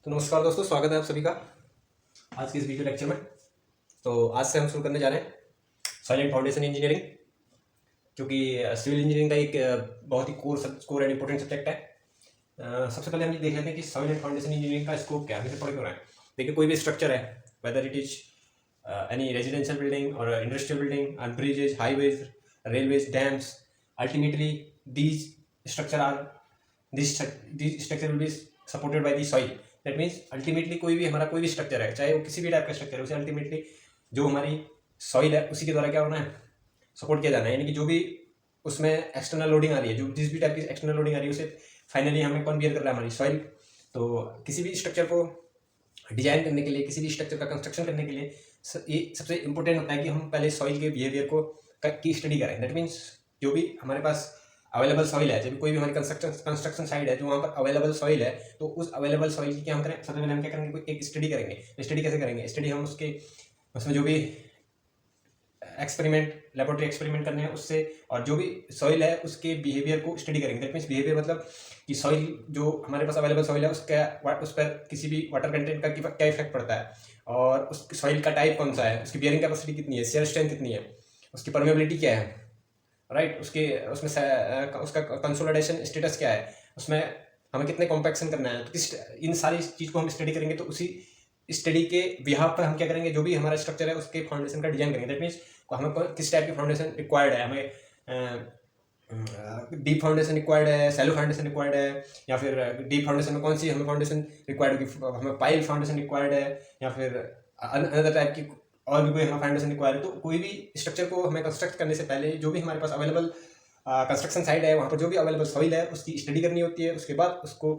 तो नमस्कार दोस्तों, स्वागत है आप सभी का आज की इस वीडियो लेक्चर में। तो आज से हम शुरू करने जा रहे हैं सॉइल एंड फाउंडेशन इंजीनियरिंग, जो कि सिविल इंजीनियरिंग का एक बहुत ही कोर एंड इंपॉर्टेंट सब्जेक्ट है। सबसे पहले हम ये देख लेते हैं कि सॉइल एंड फाउंडेशन इंजीनियरिंग का स्कोप क्या है, हमें पढ़ क्यों रहा है। देखिए, कोई भी स्ट्रक्चर है, whether it is any residential building और industrial building and bridges, highways, railways, dams, ultimately these structure are these structure will be supported by the soil. That means ultimately कोई भी स्ट्रक्चर है, चाहे वो किसी भी टाइप का स्ट्रक्चर है, उसे अल्टीमेटली जो हमारी सॉइल है उसी के द्वारा क्या होना है, सपोर्ट किया जाना है। यानी कि जो भी उसमें एक्सटर्नल लोडिंग आ रही है, जो जिस भी टाइप की एक्सटर्नल लोडिंग आ रही है, उसे फाइनली हमें कौन बियर कर रहा है, हमारी सॉइल। तो किसी भी स्ट्रक्चर को डिजाइन करने के लिए, किसी भी स्ट्रक्चर का कंस्ट्रक्शन करने के लिए ये सबसे इंपॉर्टेंट होता है कि हम पहले सॉइल के बिहेवियर को की स्टडी करें। दैट मीन्स जो भी हमारे पास अवेलेबल सॉइल है, जब कोई भी हमारी कंस्ट्रक्शन साइड है जो वहाँ पर अवेलेबल सॉइल है, तो उस अवेलेबल सॉइल की क्या हम करें, सबसे पहले हम क्या करेंगे, कोई एक स्टडी करेंगे। तो स्टडी कैसे करेंगे, स्टडी हम उसमें जो भी लेबोरेटरी एक्सपेरिमेंट करने हैं उससे, और जो भी सॉइल है उसके बिहेवियर को स्टडी करेंगे। दैट मीन्स बिहेवियर मतलब कि सॉइल जो हमारे पास अवेलेबल सॉइल है उस पर किसी भी वाटर कंटेंट का क्या इफेक्ट पड़ता है, और उस सॉइल का टाइप कौन सा है, उसकी बियरिंग कैपेसिटी कितनी है, शेयर स्ट्रेंथ कितनी है, उसकी परमेबिलिटी क्या है, राइट, उसका कंसोलिडेशन स्टेटस क्या है, उसमें हमें कितने कॉम्पैक्शन करना है। तो इन सारी चीज़ को हम स्टडी करेंगे। तो उसी स्टडी के बिहाफ पर हम क्या करेंगे, जो भी हमारा स्ट्रक्चर है उसके फाउंडेशन का डिजाइन करेंगे। दैट मीन्स हमें किस टाइप की फाउंडेशन रिक्वायर्ड है, हमें डीप फाउंडेशन रिक्वायर्ड है, सैलो फाउंडेशन रिक्वायर्ड है, या फिर डीप फाउंडेशन में कौन सी हमें फाउंडेशन रिक्वायर्ड होगी, हमें पाइल फाउंडेशन रिक्वायर्ड है, या फिर अनदर टाइप की और भी कोई हमें फाउंडेशन रिक्वायर्ड है। तो कोई भी स्ट्रक्चर को हमें कंस्ट्रक्ट करने से पहले जो भी हमारे पास अवेलेबल कंस्ट्रक्शन साइड है, वहाँ पर जो भी अवेलेबल सॉइल है उसकी स्टडी करनी होती है। उसके बाद उसको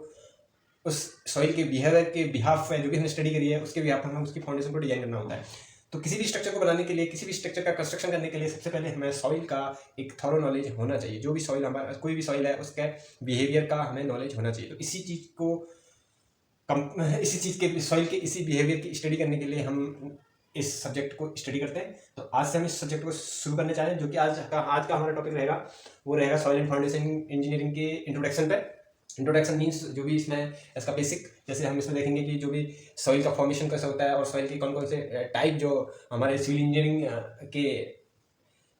उस सॉइल के बिहेवियर के बिहाफ में जो भी हमने स्टडी करी है उसके बिहाफ में हमें उसकी फाउंडेशन को डिजाइन करना होता है। तो किसी भी स्ट्रक्चर को बनाने के लिए, किसी भी स्ट्रक्चर का कंस्ट्रक्शन करने के लिए सबसे पहले हमें सॉइल का एक थॉरो नॉलेज होना चाहिए। जो भी सॉइल हमारा कोई भी सॉइल है उसके बिहेवियर का हमें नॉलेज होना चाहिए। तो इसी चीज़ के सॉइल के इसी बिहेवियर की स्टडी करने के लिए हम इस सब्जेक्ट को स्टडी करते हैं। तो आज से हम इस सब्जेक्ट को शुरू करने चाह रहे हैं, जो कि आज का हमारा टॉपिक रहेगा, वो रहेगा सॉइल एंड फाउंडेशन इंजीनियरिंग के इंट्रोडक्शन पे। इंट्रोडक्शन मीन्स जो भी इसमें इसका बेसिक, जैसे हम इसमें देखेंगे कि जो भी सॉइल का फॉर्मेशन कैसे होता है और सॉइल के कौन कौन से टाइप जो हमारे सिविल इंजीनियरिंग के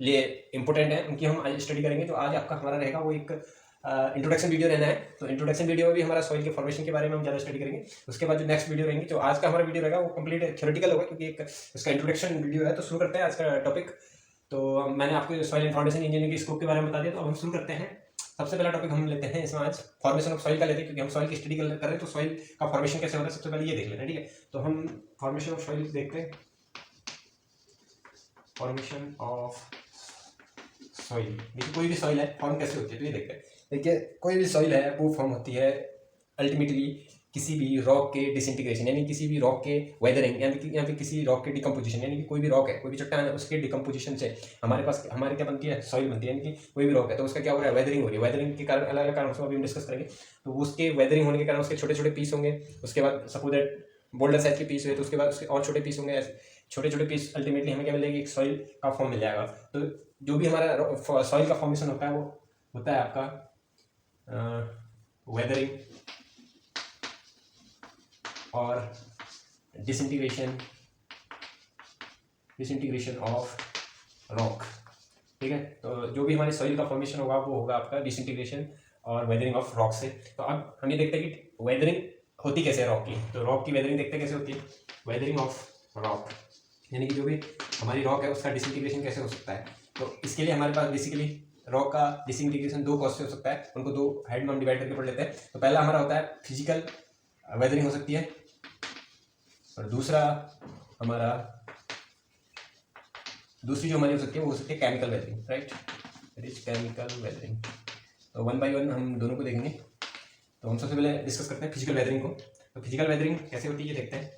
लिए इम्पोर्टेंट है, उनकी हम आज स्टडी करेंगे। तो आज आपका हमारा रहेगा वो एक इंट्रोडक्शन वीडियो रहना है। तो इंट्रोडक्शन वीडियो में भी हमारा सॉइल के फॉर्मेशन के बारे में हम ज़्यादा स्टडी करेंगे। उसके बाद जो नेक्स्ट वीडियो रहेंगे, जो आज का हमारा वीडियो रहेगा वो कंप्लीट थ्योरेटिकल होगा, क्योंकि एक इसका इंट्रोडक्शन वीडियो है। तो शुरू करते हैं आज का टॉपिक। तो मैंने आपको सॉइल एंड फाउंडेशन इंजीनियरिंग के स्कोप के बारे में बता दिया, तो अब हम शुरू करते हैं। सबसे पहला टॉपिक हम लेते हैं इसमें आज फॉर्मेशन ऑफ सॉइल का लेते हैं, क्योंकि हम सॉइल की स्टडी कर रहे हैं। तो सॉइल का फॉर्मेशन कैसे होता है सबसे पहले ये देख लेते हैं, ठीक है। तो हम फॉर्मेशन ऑफ सॉइल देखते हैं। फॉर्मेशन ऑफ सॉइल, देखिए कोई भी सॉइल है फॉर्म कैसे होती है, तो ये देखते हैं। देखिए, कोई भी सॉइल है वो फॉर्म होती है अल्टीमेटली किसी भी रॉक के डिसइंटीग्रेशन, यानी किसी भी रॉक के वेदरिंग, या फिर किसी रॉक के डिकम्पोजिशन, यानी कि कोई भी रॉक है, कोई भी चट्टान है, उसके डिकम्पोजिशन से हमारे क्या बनती है, सॉइल बनती है। यानी कि कोई भी रॉक है तो उसका क्या हो रहा है, वेदरिंग हो रही है। वेदरिंग के कारण अलग अलग कारण उसको अभी हम डिस्कस करेंगे। तो उसके वेदरिंग होने के कारण उसके छोटे छोटे पीस होंगे। उसके बाद सपोज दैट बोल्डर साइज के पीस हुए, तो उसके बाद उसके और छोटे पीस होंगे। ऐसे छोटे छोटे पीस अल्टीमेटली हमें क्या मिलेगी, एक सॉइल का फॉर्म मिल जाएगा। तो जो भी हमारा सॉइल का फॉर्मेशन होता है वो होता है आपका वेदरिंग और डिसइंटीग्रेशन ऑफ रॉक, ठीक है। तो जो भी हमारी सॉइल का फॉर्मेशन होगा वो होगा आपका डिसइंटीग्रेशन और वेदरिंग ऑफ रॉक से। तो अब हम ये देखते हैं कि वेदरिंग होती कैसे है रॉक की। तो रॉक की वेदरिंग देखते हैं कैसे होती है। वेदरिंग ऑफ रॉक यानी कि जो भी हमारी रॉक है उसका डिसइंटीग्रेशन कैसे हो सकता है। तो इसके लिए हमारे पास बेसिकली रॉक का डिसइंटीग्रेशन दो कॉज से हो सकता है, उनको दो हेड में हम डिवाइड करके पढ़ लेते हैं। तो पहला हमारा होता है फिजिकल वेदरिंग हो सकती है, और दूसरी जो हमारी हो सकती है वो हो सकती है chemical weathering, right, it is chemical weathering. तो वन बाय वन हम दोनों को देखेंगे। तो हम सबसे पहले डिस्कस करते हैं फिजिकल वेदरिंग को। तो फिजिकल वेदरिंग कैसे होती है ये देखते हैं।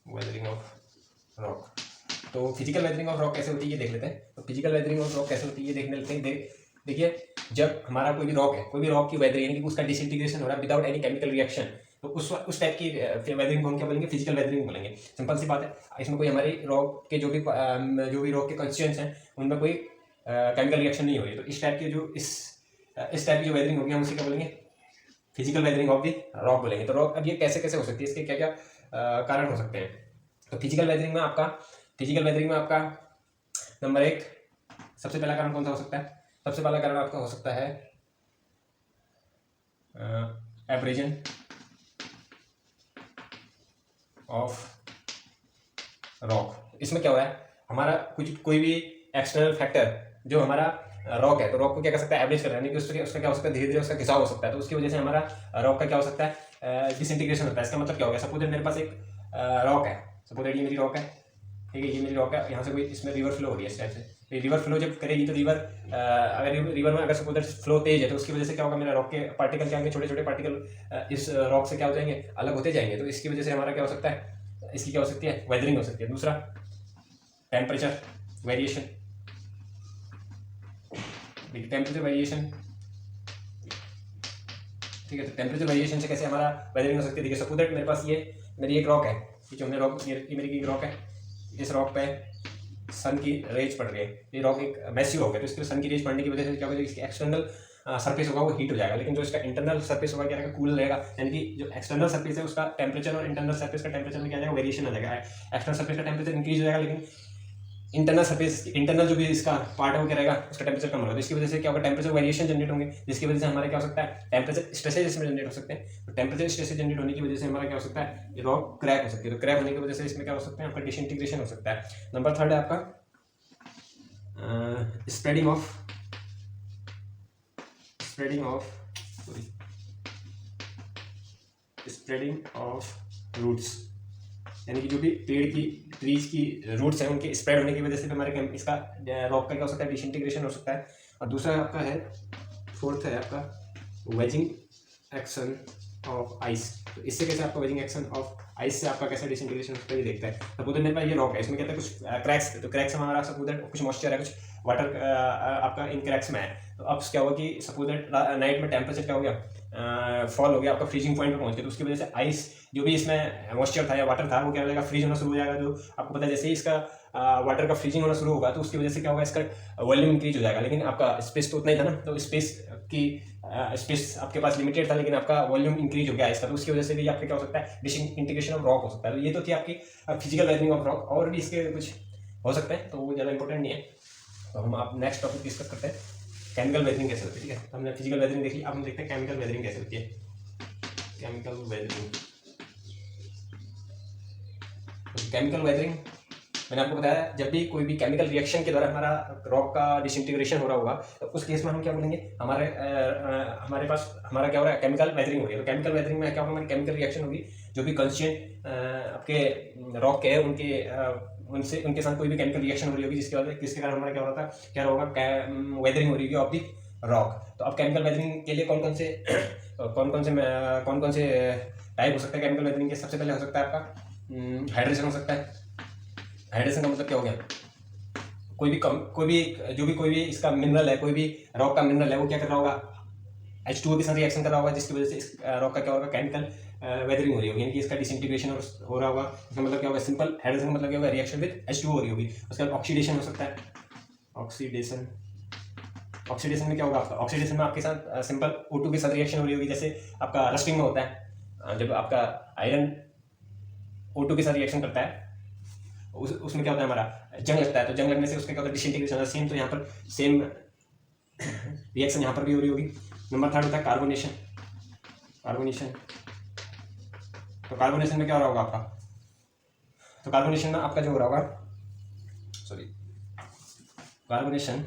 वेदरिंग ऑफ रॉक, तो फिजिकल वेदरिंग ऑफ रॉक कैसे होती है ये देख लेते हैं। तो फिजिकल वेदरिंग ऑफ रॉक कैसे होती है ये देखने लेते हैं। देखिए, जब हमारा कोई भी रॉक है, कोई भी रॉक की वेदरिंग यानी कि उसका डिसइंटीग्रेशन हो रहा है विदाउट एनी केमिकल रिएक्शन, तो उस टाइप की वेदरिंग को हम क्या बोलेंगे, फिजिकल वेदरिंग बोलेंगे। सिंपल सी बात है, इसमें कोई हमारी रॉक के जो भी रॉक के कंस्टिट्यूएंट्स हैं उनमें कोई केमिकल रिएक्शन नहीं हो रही। तो इस टाइप की जो वेदरिंग होगी हम उसे क्या बोलेंगे, physical weathering of the rock बोलेंगे। तो रॉक अब ये कैसे कैसे हो सकती है, इसके क्या क्या कारण हो सकते हैं। तो फिजिकल वेदरिंग में आपका नंबर 1 सबसे पहला कारण कौन सा हो सकता है? सबसे पहला कारण आपका हो सकता है एब्रेजन ऑफ रॉक। इसमें क्या हो रहा है, हमारा कोई भी एक्सटर्नल फैक्टर जो हमारा रॉक है, तो रॉक को क्या कर सकता है, एवरेज कर रहा है, यानी कि उसका क्या हो सकता है, धीरे धीरे उसका खिंचाव हो सकता है। तो उसकी वजह से हमारा रॉक का क्या हो सकता है, डिसइंटीग्रेशन होता है। इसका मतलब क्या हो गया, सपोज मेरे पास एक रॉक है, सपोज ये मेरी रॉक है, ठीक है, ये मेरी रॉक है, यहाँ से कोई इसमें रिवर फ्लो हो रही है इस टाइप से। रिवर फ्लो जब करेगी तो अगर रिवर में अगर सपोज फ्लो तेज है, तो उसकी वजह से क्या होगा, मेरा रॉक के पार्टिकल क्या होंगे, छोटे छोटे पार्टिकल इस रॉक से क्या हो जाएंगे, अलग होते जाएंगे। तो इसकी वजह से हमारा क्या हो सकता है, इसकी क्या हो सकती है, वेदरिंग हो सकती है। दूसरा टेम्परेचर वेरिएशन, टेम्परेचर वेरिएशन, ठीक है। तो टेम्परेचर वेरिएशन से कैसे हमारा वेदरिंग हो सकती है, देखिए सपोज दैट मेरे पास ये मेरी एक रॉक है, ठीक है, ये मेरी एक रॉक है, इस रॉक पे सन की रेज पड़ रही है, ये रॉक एक मैसिव रॉक है, तो इसके सन की रेज पड़ने की वजह से क्या होगा, इसकी एक्सटर्नल सरफेस होगा वो हीट हो जाएगा, लेकिन जो इसका इंटरनल सरफेस होगा क्या रहेगा, कूल रहेगा। यानी कि जो एक्सटर्नल सरफेस है उसका टेम्परेचर और इंटरनल सरफेस का टेम्परेचर में क्या जाएगा, वेरिएशन आ जाएगा। एक्सटर्नल सरफेस का टेम्परेचर इंक्रीज हो जाएगा, लेकिन इंटरनल सरफेस, इंटरनल जो भी इसका पार्ट है वो क्या रहेगा, उसका टेम्परेचर कम होगा। तो इसकी वजह से क्या होगा, टेम्परेचर वेरिएशन जनरेट होंगे, जिसकी वजह से हमारे क्या हो सकता है, टेम्परेचर स्ट्रेसेज इसमें जनरेट हो सकते हैं। तो टेम्परेचर स्ट्रेसेज जनरेट होने की वजह से हमारा क्या हो सकता है, ये रॉक क्रैक हो सकती है। तो क्रैक होने की वजह से इसमें क्या हो सकता है, आपका डिसइंटीग्रेशन हो सकता है। नंबर 3 है आपका स्प्रेडिंग ऑफ रूट्स, यानी कि जो भी ट्रीज की रूट्स हैं उनके स्प्रेड होने की वजह से हमारे इसका रॉक का क्या हो सकता है, डिसइंटीग्रेशन हो सकता है। और दूसरा आपका है, 4th है आपका वेजिंग एक्शन ऑफ आइस। तो इससे कैसे आपका वेजिंग एक्शन ऑफ आइस से आपका कैसे डिसइंटीग्रेशन होता है ये देखता है। सपोज मेरे पास ये रॉक है, इसमें कहते हैं कुछ क्रैक्स, तो क्रैक्स हमारा सपोज कुछ मॉइस्चर है, कुछ वाटर आपका इन क्रैक्स में है। तो अब क्या हुआ कि सपोज नाइट में टेम्परेचर क्या हो गया, फॉल हो गया, आपका फ्रीजिंग पॉइंट पर पहुंच गया। तो उसकी वजह से आइस जो भी इसमें मॉइस्चर था या वाटर था वो क्या हो जाएगा, फ्रीज होना शुरू हो जाएगा। जो आपको पता है जैसे ही इसका वाटर का फ्रीजिंग होना शुरू होगा तो उसकी वजह से क्या होगा, इसका वॉल्यूम इंक्रीज हो जाएगा। लेकिन आपका स्पेस तो उतना ही था ना, तो स्पेस आपके पास लिमिटेड था, लेकिन आपका वॉल्यूम इंक्रीज हो गया इसका। तो उसकी वजह से भी आपका क्या हो सकता है, डिसइंटीग्रेशन ऑफ रॉक हो सकता है। तो ये तो थी आपकी फिजिकल वेदरिंग ऑफ रॉक, और भी इसके कुछ हो सकते हैं, तो वो ज़्यादा इंपॉर्टेंट नहीं है। तो हम आप नेक्स्ट टॉपिक डिस्कस करते हैं, केमिकल वेदरिंग कैसे होती है। ठीक है, तो हमने फिजिकल वेदरिंग देख ली, अब हम देखते हैं केमिकल वेदरिंग कैसे होती है। केमिकल वेदरिंग मैंने आपको बताया, जब भी कोई भी केमिकल रिएक्शन के द्वारा हमारा रॉक का डिसइंटीग्रेशन हो रहा होगा, तो उस केस में हम क्या बोलेंगे, हमारे पास हमारा क्या हो रहा है, केमिकल वेदरिंग हो रही है। तो केमिकल वेदरिंग में क्या होगा, हमारी केमिकल रिएक्शन होगी, जो भी कंस्टिट्यूएंट आपके रॉक के हैं उनके साथ कोई भी केमिकल रिएक्शन हो रही होगी, जिसके कारण हमारा क्या होगा, वेदरिंग हो रही होगी ऑफ द रॉक। तो अब केमिकल वेदरिंग के लिए कौन कौन से टाइप हो सकता है केमिकल वेदरिंग के। सबसे पहले हो सकता है आपका हाइड्रेशन हो सकता है। हाइड्रेशन का मतलब क्या हो गया, कोई भी इसका मिनरल है, कोई भी रॉक का मिनरल है, वो क्या कर रहा होगा, H2O के साथ रिएक्शन कर रहा होगा, जिसकी वजह से इस रॉक का क्या होगा, केमिकल वेदरिंग हो रही होगी, यानी कि इसका डिसइंटीग्रेशन हो रहा होगा। इसका मतलब क्या होगा, सिंपल हाइड्रेशन का मतलब क्या होगा, रिएक्शन विद H2O हो रही होगी। उसके बाद ऑक्सीडेशन हो सकता है। ऑक्सीडेशन में क्या होगा, आपका ऑक्सीडेशन में आपके साथ सिंपल O2 के साथ रिएक्शन हो रही होगी, जैसे आपका रस्टिंग में होता है, जब आपका आयरन O2 के साथ रिएक्शन करता है उसमें क्या होता है, हमारा जंग लगता है। तो जंग लगने से उसका क्या होता है, डिसइंटीग्रेशन होता है। सेम तो यहाँ पर सेम रिएक्शन यहाँ पर भी हो रही होगी। नंबर 3 होता है कार्बोनेशन। तो कार्बोनेशन में क्या हो रहा होगा आपका, तो कार्बोनेशन में आपका जो हो रहा होगा, कार्बोनेशन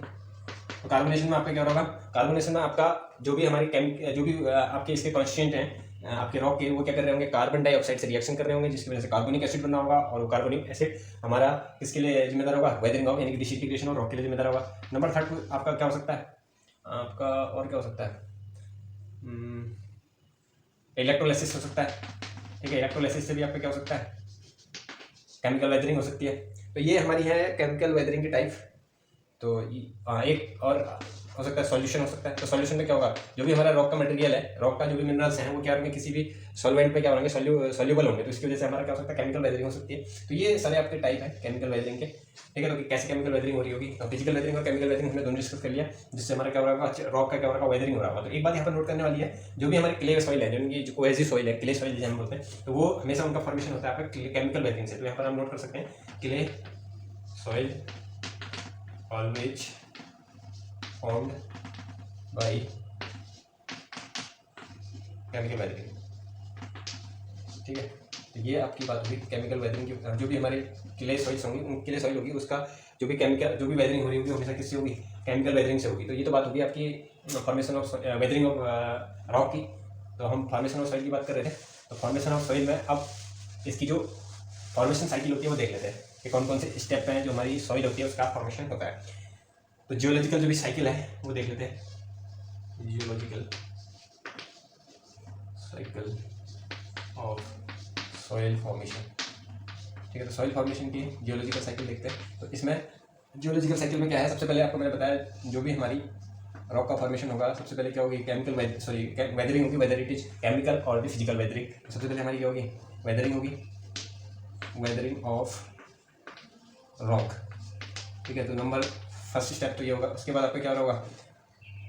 में आपका क्या हो रहा होगा, कार्बोनेशन में आपका जो भी आपके इसके कॉन्स्टिट्यूएंट हैं आपके रॉक के, वो क्या कर रहे होंगे, कार्बन डाइऑक्साइड से रिएक्शन कर रहे होंगे, जिसकी वजह से कार्बोनिक एसिड बना होगा। और वो कार्बोनिक एसिड हमारा किसके लिए जिम्मेदार होगा, वेदरिंग ऑफ, यानी कि डिसइंटीग्रेशन और रॉक के लिए जिम्मेदार होगा। नंबर 3 आपका क्या हो सकता है, आपका और क्या हो सकता है, इलेक्ट्रोलाइसिस हो सकता है। ठीक है, इलेक्ट्रोलाइसिस से भी आपका क्या हो सकता है, केमिकल वेदरिंग हो सकती है। तो ये हमारी है केमिकल वेदरिंग की टाइप। तो एक और हो सकता है सॉल्यूशन हो सकता है। तो सॉल्यूशन में क्या होगा, जो भी हमारा रॉक का मटेरियल है, रॉक का जो भी मिनरल्स हैं वो क्या होंगे, किसी भी सॉल्वेंट पे क्या होंगे, सॉल्यूबल होंगे। तो इसकी वजह से हमारा क्या हो सकता है, केमिकल वेदरिंग हो सकती है। तो ये सारे आपके टाइप है केमिकल वेदरिंग के, ठीक है। तो कैसे केमिकल वेदरिंग हो रही होगी, तो फिजिकल वेदरिंग और केमिकल वेदरिंग हमने दोनों डिस्कस कर लिया, जिससे हमारा क्या हो रहा है, रॉक का क्या हो रहा है, वेदरिंग हो रहा है। तो एक बात यहाँ पर नोट करने वाली है, जो भी हमारे क्ले सॉइल है, जो कोहेसिव सॉइल है, क्ले सॉइल जिसे हम बोलते हैं, तो वो हमेशा उनका फॉर्मेशन होता है आपका केमिकल वेदरिंग से। तो यहाँ पर हम नोट कर सकते हैं, clay soil always formed by chemical weathering, ठीक है। तो ये आपकी बात होगी केमिकल वेदरिंग की। जो भी हमारे क्ले सॉइल्स होंगी, उन क्ले सॉइल होगी, उसका जो भी केमिकल, जो भी वेदरिंग हो रही होगी, हमेशा किससे होगी, केमिकल वेदरिंग से होगी। तो ये तो बात होगी आपकी formation of weathering of rock की। तो हम फॉर्मेशन ऑफ सॉइल की बात कर रहे थे। तो फॉर्मेशन ऑफ सॉइल में अब इसकी जो फॉर्मेशन साइकिल होती है वो देख लेते हैं कि कौन कौन से स्टेप हैं जो हमारी सॉइल होती है उसका फॉर्मेशन होता है। तो जियोलॉजिकल जो भी साइकिल है वो देख लेते हैं, geological cycle of soil formation, ठीक है। तो सॉइल फॉर्मेशन की जियोलॉजिकल साइकिल देखते हैं। तो इसमें जियोलॉजिकल साइकिल में क्या है, सबसे पहले आपको मैंने बताया जो भी हमारी रॉक का फॉर्मेशन होगा, सबसे पहले क्या होगी, केमिकल वेदरिंग होगी, वेदर इट इज केमिकल और भी फिजिकल वेदरिंग। तो सबसे पहले हमारी क्या होगी, वेदरिंग होगी, वेदरिंग ऑफ रॉक, ठीक है। तो नंबर फर्स्ट स्टेप तो ये होगा। उसके बाद आपका क्या होगा,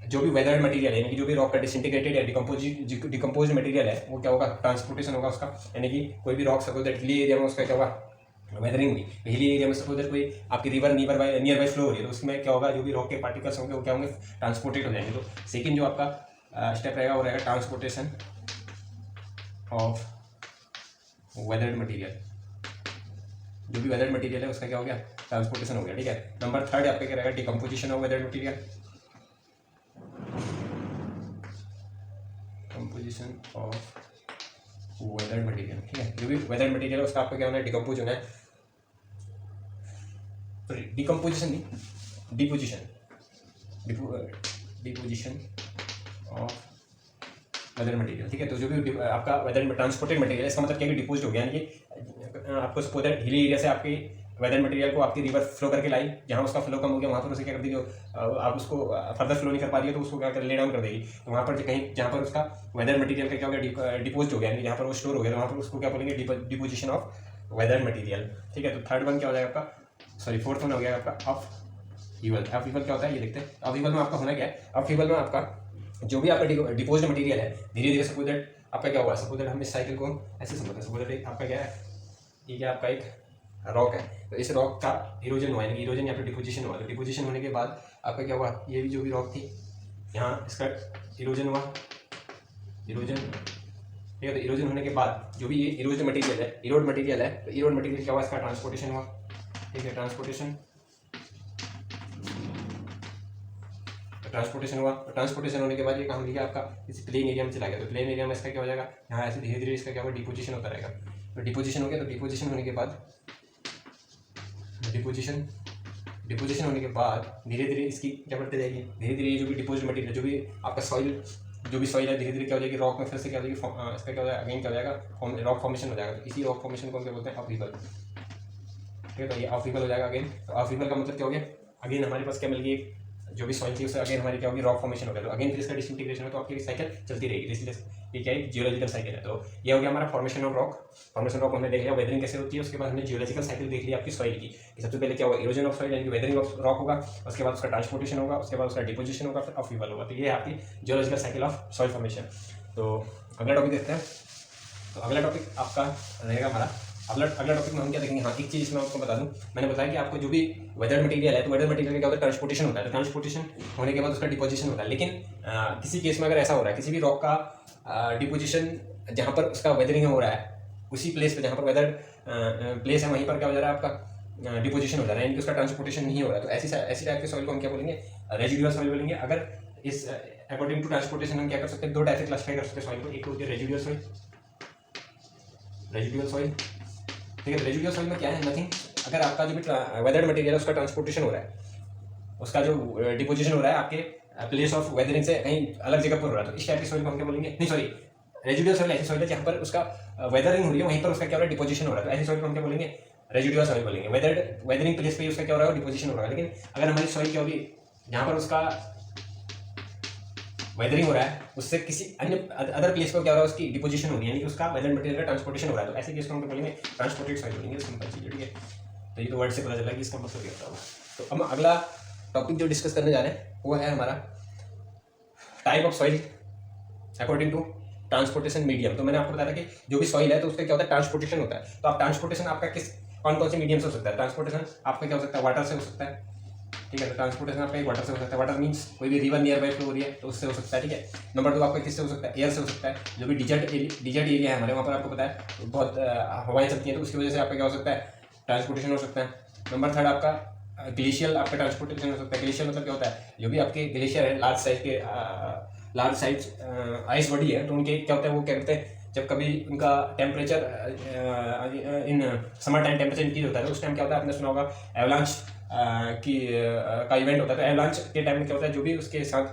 जो भी वेदर्ड मटेरियल है, यानी कि जो भी रॉक का डिसइंटीग्रेटेड या डिकम्पोज मटेरियल है, वो क्या होगा, ट्रांसपोर्टेशन होगा उसका। यानी कि कोई भी rock suppose that hilly area में उसका क्या होगा, वेदरिंग हुई। हिली एरिया में सपोज दैट कोई आपकी रिवर नियर बाय फ्लो हो रही है, तो उसमें क्या होगा, जो भी रॉक के पार्टिकल्स होंगे वो क्या होंगे, ट्रांसपोर्टेड हो जाएंगे। तो सेकेंड जो आपका स्टेप रहेगा वो रहेगा ट्रांसपोर्टेशन ऑफ वेदर्ड मटीरियल। जो भी वेदर्ड मटीरियल है उसका क्या हो गया, ट्रांसपोर्टेशन हो गया, ठीक है। नंबर थर्ड आपका क्या रहेगा, decomposition of weathered material, composition of weathered material, ठीक है। जो भी वेदर्ड मटेरियल है उसका आपको क्या होना है, डिकम्पोज होना है। सॉरी, डिकम्पोजिशन नहीं, deposition, deposition of weather material, ठीक है। तो जो भी आपका वेदर ट्रांसपोर्टेड मटेरियल, इसका मतलब क्या है, डिपोज हो गया। यानी कि आपको सपोज दैट हिली एरिया से आपकी वेदर मटेरियल को आपकी रिवर फ्लो करके लाई, जहाँ उसका फ्लो कम हो गया वहाँ पर उसे क्या कर देगी, आप उसको फर्दर फ्लो नहीं कर पा रही है तो उसको क्या कर ले डाउन कर देगी। तो वहाँ पर कहीं जहाँ पर उसका वेदर मटेरियल का क्या हो गया, डिपोज हो गया, यानी जहाँ पर वो स्टोर हो गया, तो वहाँ पर उसको क्या बोलेंगे, डिपोजिशन ऑफ वेदर मटेरियल, ठीक है। तो थर्ड वन क्या हो जाएगा आपका, सॉरी फोर्थ वन हो गया आपका अपहीवल। अपहीवल क्या होता है ये देखते हैं। अपहीवल में आपका होना क्या है, अपहीवल में आपका जो भी आपका डिपोज्ड मटेरियल है, धीरे धीरे सपोज दैट आपका क्या हुआ, सपोज दैट हम इस साइकिल को ऐसे समझते हैं, सपोज दैट आपका क्या है, ये क्या आपका एक रॉक है। तो इस रॉक का इरोजन हुआ, यानी इरोजन या फिर डिपोजिशन हुआ। तो डिपोजिशन होने के बाद आपका क्या हुआ, ये भी जो भी रॉक थी यहाँ इसका इरोजन हुआ, इरोजन, ठीक है। तो इरोजन होने के बाद जो भी ये इरोज्ड मटेरियल है, इरोड मटेरियल है, तो इरोड मटेरियल क्या हुआ, इसका ट्रांसपोर्टेशन हुआ, ठीक है। ट्रांसपोर्टेशन हुआ। ट्रांसपोर्टेशन होने के बाद ये कहाँ गया, आपका इस प्लेन एरिया में चला गया। तो प्लेन एरिया में इसका क्या हो जाएगा, यहाँ ऐसे धीरे धीरे इसका क्या होगा, डिपोजिशन होता रहेगा। तो डिपोजिशन हो गया। तो डिपोजिशन होने के बाद डिपोजिशन होने के बाद धीरे धीरे इसकी क्या बढ़ते जाएगी, धीरे धीरे ये जो भी डिपोज्ड मटेरियल, जो भी आपका सॉइल, जो भी सॉइल है, धीरे धीरे क्या हो जाएगी, रॉक में फिर से क्या हो जाएगी, इसका क्या हो जाएगा, अगेन क्या हो जाएगा, रॉक फॉर्मेशन हो जाएगा। तो इसी रॉक फॉर्मेशन को हम क्या बोलते हैं, अपहीवल, ठीक है। तो ये अपहीवल हो जाएगा अगेन। तो अपहीवल का मतलब क्या हो गया, अगेन हमारे पास क्या मिल गई, जो भी सॉइल थी उससे अगेन हमारी क्या होगी, रॉक फॉर्मेशन हो गया। तो अगेन फिर इसका डिसइंटीग्रेशन हो, तो आपकी साइकिल चलती रहेगी। इसलिए ये क्या है, जियोलॉजिकल साइकिल है। तो ये हो गया हमारा formation of rock. Formation of हमने देख लिया, वेदरिंग कैसे होती है। उसके बाद हमने जियोलॉजिकल साइकिल देख लिया आपकी सॉइल की, कि सबसे पहले क्या होगा, इरोजन ऑफ सॉइल यानी कि वेदरिंग ऑफ रॉक होगा, उसके बाद उसका ट्रांसपोर्टेशन होगा, उसके बाद उसका डिपोजिशन होगा, फिर अपहीवल होगा। तो ये है आपकी geological cycle of soil formation. तो अगला टॉपिक देखते हैं। तो अगला टॉपिक आपका रहेगा हमारा, अगला टॉपिक में हम क्या देखेंगे, हाँ एक चीज़ इसमें आपको बता दूं, मैंने बताया कि आपको जो भी वेदर मटेरियल है, तो वेदर मटेरियल का क्या होता है, ट्रांसपोर्टेशन होता है। तो ट्रांसपोर्टेशन होने के बाद उसका डिपोजिशन होता है। लेकिन किसी केस में अगर ऐसा हो रहा है, किसी भी रॉक का डिपोजिशन जहाँ पर उसका वेदरिंग हो रहा है, उसी प्लेस पे जहाँ पर वेदर प्लेस है, वहीं पर क्या हो जा रहा है, आपका डिपोजिशन हो जा रहा है, यानी कि उसका ट्रांसपोर्टेशन नहीं हो रहा है। तो ऐसी टाइप के सॉइल को हम क्या बोलेंगे, रेजिडुअल सॉइल बोलेंगे। अगर इस अकॉर्डिंग टू ट्रांसपोर्टेशन हम क्या कर सकते हैं, दो टाइप से क्लासिफाई कर सकते हैं सॉइल को। एक तो होती है रेजिडुअल सॉइल, ठीक है। रेजिडुअल सॉइल में क्या है, नथिंग, अगर आपका जो भी वेदर्ड मटेरियल है उसका ट्रांसपोर्टेशन हो रहा है, उसका जो डिपोजिशन हो रहा है आपके प्लेस ऑफ वेदरिंग से कहीं अलग जगह पर हो रहा है, तो इस टाइप की सॉइल को हम क्या बोलेंगे, नहीं सॉरी, रेजिडुअल सॉइल ऐसी सॉइल है जहाँ पर उसका वेदरिंग हो रही है, वहीं पर उसका क्या हो रहा है, डिपोजिशन हो रहा है। तो ऐसी सॉइल को हम क्या बोलेंगे, रेजिडुअल सॉइल बोलेंगे। वेदरिंग प्लेस पे उसका क्या हो रहा है, डिपोजिशन हो रहा है। लेकिन अगर हमारी सॉइल क्या होगी, जहाँ पर उसका वेदरिंग हो रहा है उससे किसी अन्य अदर प्लेस पर क्या हो रहा है, उसकी डिपोजिशन हो रही है, यानी कि उसका वेदर मटेरियल का ट्रांसपोर्टेशन हो रहा है। तो ऐसे केस को हम बोलेंगे ट्रांसपोर्टेड सॉइल बोलेंगे, सिंपल चीज़ है, ठीक है। तो ये तो वर्ड से पता चला कि इसका मतलब क्या होता है। तो हम अगला टॉपिक जो डिस्कस करने जा रहे हैं वो है हमारा type of soil according to transportation medium. तो मैंने आपको बताया था कि जो भी सॉइल है तो उसका क्या होता है, ट्रांसपोर्टेशन होता है। तो आप ट्रांसपोर्टेशन आपका किस कौन कौन से मीडियम से हो सकता है। ट्रांसपोर्टेशन आपका क्या हो सकता है, वाटर से हो सकता है, ठीक है। तो ट्रांसपोर्टेशन आपका एक वाटर से हो सकता है, वाटर मीन्स कोई भी रिवर नियर बाई फ्लो हो रही है तो उससे हो सकता है, ठीक है। नंबर 2 आपका किससे हो सकता है, एयर से हो सकता है। जो भी डिजर्ट एरिया है हमारे वहाँ पर आपको पता है तो बहुत हवाएं चलती हैं, तो उसकी वजह से आपका क्या हो सकता है, ट्रांसपोर्टेशन हो सकता है। नंबर 3 आपका ग्लेशियल आपका ट्रांसपोर्टेशन हो सकता है। ग्लेशियर मतलब क्या होता है, जो भी आपके ग्लेशियर है लार्ज साइज आइस बॉडी है, तो उनके क्या होता है, वो क्या करते हैं जब कभी उनका temperature in summer time temperature increase होता है तो उस टाइम क्या होता है, आपने सुना होगा एवलांच का इवेंट होता है। तो एवलांच के टाइम में क्या होता है, जो भी उसके साथ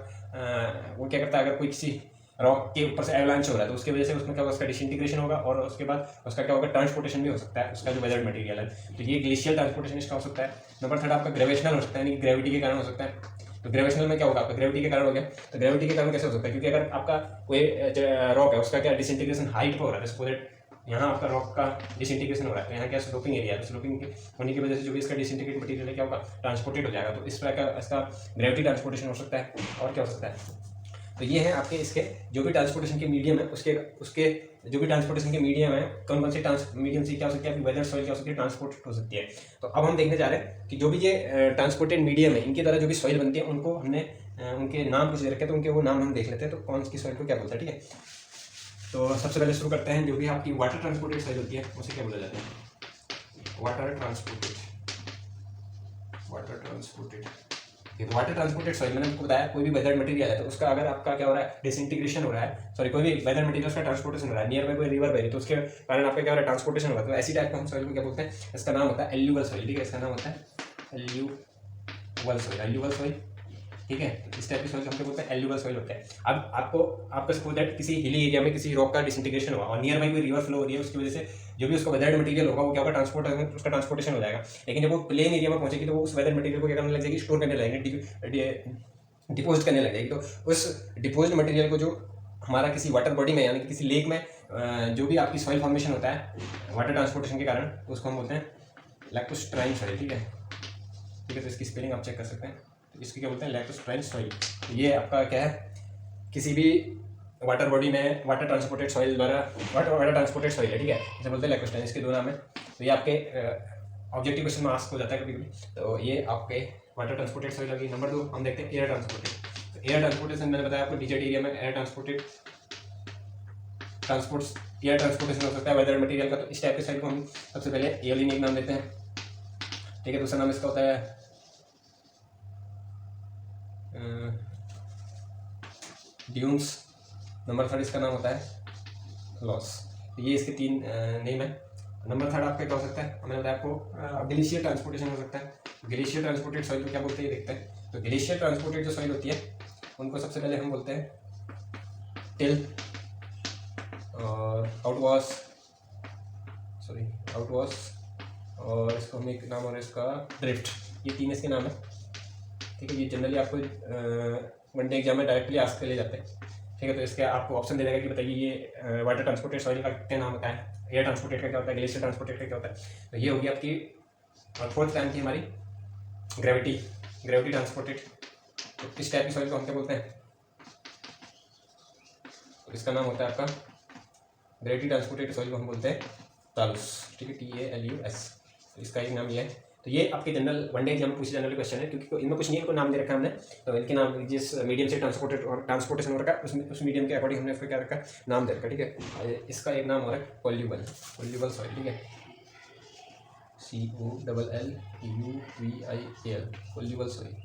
वो क्या करता है, अगर कोई किसी रॉक के ऊपर से एवलांच हो रहा है तो उसकी वजह से उसमें क्या होगा, उसका डिसइंटीग्रेशन होगा और उसके बाद उसका क्या होगा, ट्रांसपोर्टेशन भी हो सकता है, उसका जो वेदर मटेरियल है। तो ये ग्लेशियल ट्रांसपोर्टेशन इसका हो सकता है। नंबर 3 आपका ग्रेविटेशनल हो सकता है, यानी ग्रेविटी के कारण हो सकता है। तो ग्रेविटेशनल में क्या होगा, आपका ग्रेविटी के कारण हो गया। तो ग्रेविटी के कारण कैसे हो सकता है, क्योंकि अगर आपका कोई रॉक है उसका क्या डिसइंटीग्रेशन हाइट पर हो रहा है, सपोज यहाँ आपका रॉक का डिसइंटीग्रेशन हो रहा है, तो यहाँ क्या स्लोपिंग एरिया है, स्लोपिंग होने की वजह से जो भी इसका डिसइंटीग्रेट मटेरियल है क्या होगा, ट्रांसपोर्टेड हो जाएगा। तो इस तरह का इसका ग्रेविटी ट्रांसपोर्टेशन हो सकता है। और क्या हो सकता है, तो ये है आपके इसके जो भी ट्रांसपोर्टेशन के मीडियम है उसके जो भी ट्रांसपोर्टेशन के मीडियम है कौन कौन से मीडियम से क्या हो सकती है, आपकी वेदर सॉइल क्या हो सकती है, ट्रांसपोर्ट हो सकती है। तो अब हम देखने जा रहे हैं कि जो भी ये ट्रांसपोर्टेड मीडियम है इनके द्वारा जो भी सॉइल बनती है उनको हमने उनके नाम कुछ दे रखे हैं, तो उनके वो नाम हम देख लेते हैं। तो कौन सी सॉइल को क्या बोलता है, ठीक है। तो सबसे पहले शुरू करते हैं, जो भी आपकी वाटर ट्रांसपोर्टेड सॉइल होती है उसे क्या बोला जाता है, वाटर ट्रांसपोर्टेड तो वाटर ट्रांसपोर्टेड सॉइल मैंने आपको बताया कोई भी वेदर मटेरियल है तो उसका अगर आपका क्या हो रहा है, डिसइंटीग्रेशन हो रहा है, सॉरी कोई भी वेदर मटेरियल का ट्रांसपोर्टेशन हो रहा है, नियर बाय कोई रिवर बह रही है तो उसके कारण आपका क्या हो रहा है, ट्रांसपोर्टेशन हो रहा है। तो ऐसी टाइप का हम सॉइल को क्या बोलते हैं, इसका नाम होता है एल्यूवल सॉइल, ठीक है। इसका नाम होता है एल्यूवल सॉइल, ठीक है। इस टाइप की सॉइल हम क्या बोलते हैं, एल्यूवल सॉइल होता है। अब आपका सपोज दैट किसी हिली एरिया में किसी रॉक का डिसइंटीग्रेशन हुआ और नियर बाई कोई रिवर फ्लो हो रही है, उसकी वजह से जो भी उसका वेदर मटेरियल होगा वो क्या होगा, उसका ट्रांसपोर्टेशन हो जाएगा। लेकिन जब वो प्लेन एरिया में पहुंचेगी तो वो उस वेदर मटेरियल को क्या करने लग जाएगी, स्टोर करने लगेगी, डिपोजिट करने लग जाएगी। तो उस डिपोजिट मटेरियल को जो हमारा किसी वाटर बॉडी में यानी कि किसी लेक में जो भी आपकी सॉइल फॉर्मेशन होता है वाटर ट्रांसपोर्टेशन के कारण, तो उसको हम बोलते हैं लैक्टोस्ट्राइन सॉइल, ठीक है। तो इसकी स्पेलिंग आप चेक कर सकते हैं। तो इसकी क्या बोलते हैं, लैक्टोस्ट्राइन सॉइल। तो ये आपका क्या है, किसी भी वाटर बॉडी में वाटर ट्रांसपोर्टेड सॉइल द्वारा वाटर ट्रांसपोर्टेड सॉइल है, ठीक है, इसे बोलते हैं लैक्टोस्ट्राइन। इसके 2 नाम है। तो ये आपके ऑब्जेक्टिव क्वेश्चन में आस्क हो जाता है कभी कभी। तो ये आपके वाटर ट्रांसपोर्टेड सॉइल लगी। नंबर 2 हम देखते हैं एयर ट्रांसपोर्टेड। तो एयर ट्रांसपोर्टेशन मैंने बताया आपको, डिजर्ट एरिया में एयर ट्रांसपोर्टेशन हो सकता है वेदर मटेरियल का। तो इस टाइप के सॉइल को हम सबसे पहले एयरलिन एक नाम देते हैं, ठीक है। दूसरा नाम इसका होता है ड्यून्स। नंबर 3 इसका नाम होता है लॉस। तो ये इसके 3 नेम है। नंबर 3 आपका क्या हो सकता है, मैंने बताया आपको ग्लेशियर ट्रांसपोर्टेशन हो सकता है। ग्लेशियर ट्रांसपोर्टेड सॉइल को क्या बोलते हैं ये देखते हैं। तो ग्लेशियर ट्रांसपोर्टेड जो सॉइल होती है उनको सबसे पहले हम बोलते हैं टिल और आउटवॉश और इसको हम एक नाम और इसका ड्रिफ्ट, ये 3 इसके नाम है, ठीक है। ये जनरली आपको वनडे एग्जाम में डायरेक्टली आस्क कर ले जाते हैं, ठीक है। तो इसके आपको ऑप्शन दे देगा कि बताइए ये वाटर ट्रांसपोर्टेड सॉइल का क्या नाम होता है, एयर ट्रांसपोर्टेड का क्या होता है, ग्लेशियर ट्रांसपोर्टेड का क्या होता है। तो ये होगी आपकी 4th टाइम थी हमारी ग्रेविटी ट्रांसपोर्टेड। तो इस टाइप की सॉइल को हम क्या बोलते हैं, तो इसका नाम होता है आपका ग्रेविटी ट्रांसपोर्टेड सॉइल को हम बोलते हैं तालुस, ठीक है, TALUS। तो इसका एक नाम ये है। तो ये आपके जनरल वनडे एग्जाम में पूछे जाने वाले क्वेश्चन है, क्योंकि इनमें कुछ नहीं, इनको नाम दे रखा है हमने। तो इनके नाम जिस मीडियम से ट्रांसपोर्टेशन हो रखा है उस मीडियम के अकॉर्डिंग हमने उसको क्या रखा है, नाम दे रखा है, ठीक है। इसका एक नाम हो रहा है कोल्यूबल सॉइल, ठीक है, COLLUVIAL कोल्यूबल सॉइल,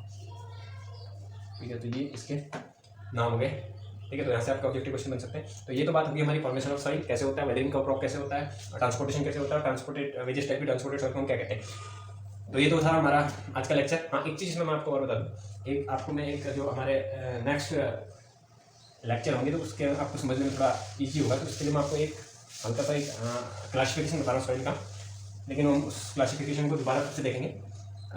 ठीक है। तो ये इसके नाम हो गए, ठीक है। तो यहाँ से आपका ऑब्जेक्टिव क्वेश्चन बन सकते हैं। तो ये तो बात होगी हमारी फॉर्मेशन ऑफ सॉइल कैसे होता है, वेदरिंग का क्रॉप कैसे होता है, ट्रांसपोर्टेशन कैसे होता है, ट्रांसपोर्टेड वेजेस टाइप की ट्रांसपोर्टेड सॉइल को हम क्या कहते हैं। तो ये तो था हमारा आज का लेक्चर। हाँ, एक चीज़ इसमें मैं आपको और बता दूँ, एक आपको मैं एक जो हमारे नेक्स्ट लेक्चर होंगे तो उसके आपको समझने में थोड़ा ईजी होगा। तो उसके लिए मैं आपको एक हल्का सा एक क्लासिफिकेशन बता रहा हूँ सॉइल का, लेकिन हम उस क्लासिफिकेशन को दोबारा से देखेंगे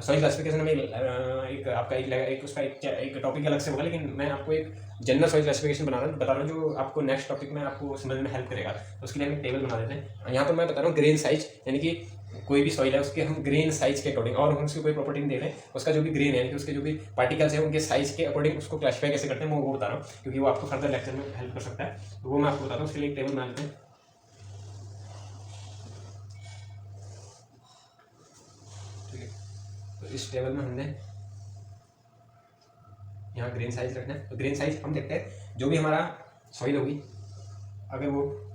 सॉइल क्लासिफिकेशन में एक आपका एक उसका एक टॉपिक अलग से होगा, लेकिन मैं आपको एक जनरल सॉइल क्लासिफिकेशन बता रहा हूँ जो आपको नेक्स्ट टॉपिक में आपको समझने में हेल्प करेगा। तो उसके लिए हम एक टेबल बना देते हैं। यहाँ पर मैं बता रहा हूँ ग्रेन साइज, यानी कि कोई भी सॉइल है उसके हम ग्रेन साइज के अकॉर्डिंग, और हम उसकी कोई प्रॉपर्टी नहीं दे रहे हैं, उसका जो भी ग्रेन है यानी कि उसके जो भी पार्टिकल्स हैं उनके साइज के अकॉर्डिंग उसको क्लासीफाई कैसे करते हैं वो बता रहा हूँ, क्योंकि वो आपको फर्दर लेक्चर में हेल्प कर सकता है। तो वो मैं आपको बताता हूँ। उसके लिए एक टेबल बना लेते हैं। ठीक है, तो इस टेबल में हमने यहाँ ग्रेन साइज रखना है। तो ग्रेन साइज हम देखते हैं जो भी हमारा सॉइल होगी, अगर वो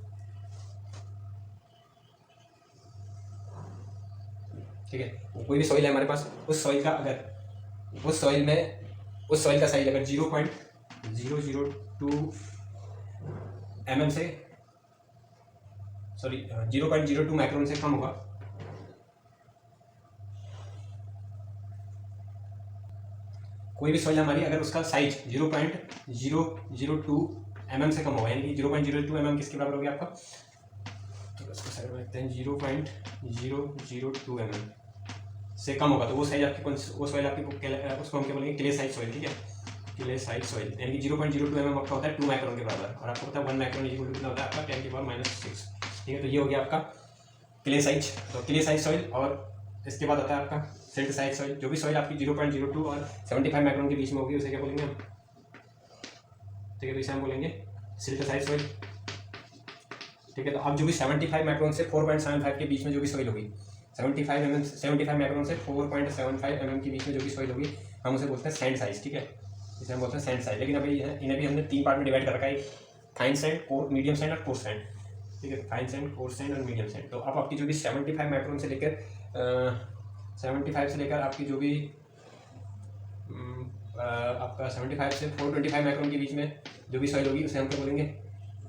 ठीक है, कोई भी सॉइल है हमारे पास, उस सॉइल का अगर उस सॉइल का साइज अगर 0.002 mm से 0.02 माइक्रोन से कम होगा, कोई भी सॉइल हमारी अगर उसका साइज 0.002 mm से कम होगा, यानी कि 0.02 mm किसके बराबर हो गया आपका, तो इसको साइड में लिखते हैं 0.002 mm से कम होगा, तो वो साइज आपकी वो सॉइल आपकी उसको हम क्या बोलेंगे, क्ले साइज सॉइल। ठीक है, क्ले साइज सॉइल यानी कि 0.02 mm आपका होता है 2 माइक्रोन के बराबर, और आपको पता है 1 माइक्रोन इक्वल टू कितना होता है आपका 10⁻⁻⁶। ठीक है, तो ये हो गया आपका क्ले साइज। तो क्ले साइज सॉइल, और इसके बाद आता है आपका सिल्ट साइज सॉइल। जो भी सॉइल आपकी 0.02 और 75 माइक्रोन के बीच में होगी उसे क्या बोलेंगे हम, ठीक है, तो इसे हम बोलेंगे सिल्ट साइज सॉइल। ठीक है, तो अब जो भी 75 माइक्रोन से 4.75 के बीच में जो भी सॉइल होगी, 75 माइक्रोन से 4.75 mm के बीच में जो भी सॉइल होगी, हम उसे बोलते हैं सैंड साइज। ठीक है, इसे हम बोलते हैं सैंड साइज। लेकिन अभी इन्हें भी हमने 3 पार्ट में डिवाइड कर रखा है, फाइन सैंड, मीडियम सैंड और कोर्स सैंड। ठीक है, फाइन सैंड, कोर्स सैंड और मीडियम सैंड। तो अब आपकी जो भी 75 माइक्रोन से लेकर 75 से लेकर आपकी जो भी आपका 75 से 425 माइक्रोन के बीच में जो भी सॉइल होगी उसे हम क्या बोलेंगे,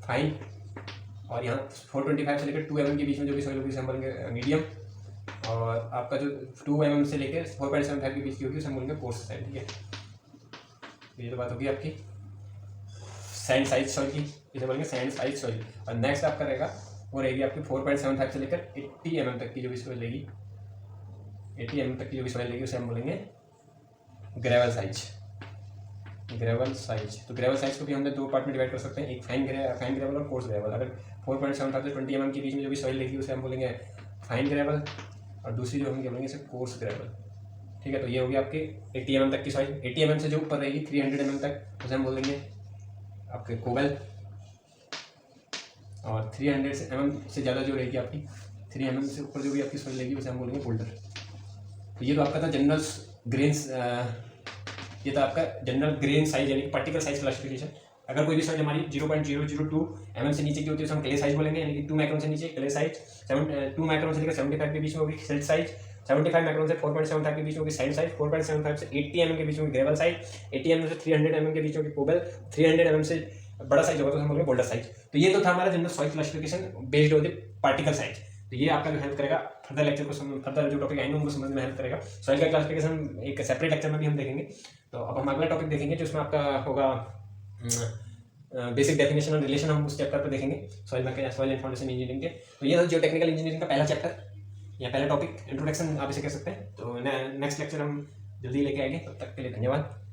फाइन। और यहाँ 425 से लेकर 2 mm के बीच में जो भी सॉइल होगी उसे हम बोलेंगे मीडियम। और आपका जो 2 mm से लेकर 4.75 के बीच की होगी उसे हम बोलेंगे कोर्स साइड। ठीक है, ये तो बात होगी आपकी सैंड साइज सॉइल की, इसे बोलेंगे सैंड साइज सॉइल। और नेक्स्ट आपका रहेगा वो रहेगी आपकी 4.75 से लेकर 80 mm तक की जो भी सॉइल रहेगी, 80 mm तक की जो भी सॉइल रहेगी उसे हम बोलेंगे ग्रेवल साइज। ग्रेवल साइज, तो ग्रेवल साइज को भी हमने 2 पार्ट में डिवाइड कर सकते हैं, एक फाइन ग्रेवल और कोर्स ग्रेवल। अगर 4.75 से 20 mm के बीच में जो भी सॉइल रहेगी उसे हम बोलेंगे फाइन ग्रेवल, और दूसरी जो हम क्या बोलेंगे इसे कोर्स ग्रेवल। ठीक है, तो ये होगी आपकी 80 mm तक की सॉइल। 80 mm से जो ऊपर रहेगी 300 mm तक उसे हम बोलेंगे आपके कोबल, और 300 mm से ज़्यादा जो रहेगी आपकी 3 mm से ऊपर जो भी आपकी सॉइल रहेगी उसे हम बोलेंगे बोल्डर। तो ये तो आपका था जनरल ग्रेन्स, ये था आपका जनरल ग्रेन साइज यानी पार्टिकल साइज क्लासिफिकेशन। अगर कोई भी सॉइल हमारी 0.002 mm से नीचे की होती है उसे हम क्ले साइज बोलेंगे, यानी कि 2 माइक्रोन से नीचे क्ले साइज, 2 माइक्रोन से लेकर 75 के बीच में होगी सिल्ट साइज, 75 माइक्रोन से 4.75 के बीच में होगी सैंड साइज, 4.75 से 80 mm के बीच में ग्रेवल साइज, 80 mm से 300 mm के बीच में कोबल, 300 mm से बड़ा साइज होगा तो हम बोलेंगे बोल्डर साइज। तो ये तो था हमारा general soil classification based on the particle size. तो ये आपका जो हेल्प करेगा फर्दर लेक्चर को फर्दर जो टॉपिक आएंगे उनको समझने में हेल्प करेगा। सॉइल का क्लासिफिकेशन एक सेपरेट लेक्चर में भी हम देखेंगे। तो अब हम अगला टॉपिक देखेंगे जिसमें आपका होगा बेसिक डेफिनेशन और रिलेशन, हम उस चैप्टर पर देखेंगे सॉइल में, सॉइल एंड फाउंडेशन इंजीनियरिंग के। तो ये जियो टेक्निकल इंजीनियरिंग का पहला चैप्टर या पहला टॉपिक, इंट्रोडक्शन आप इसे कह सकते हैं। तो नेक्स्ट लेक्चर हम जल्दी लेके आएंगे, तब तक के लिए धन्यवाद।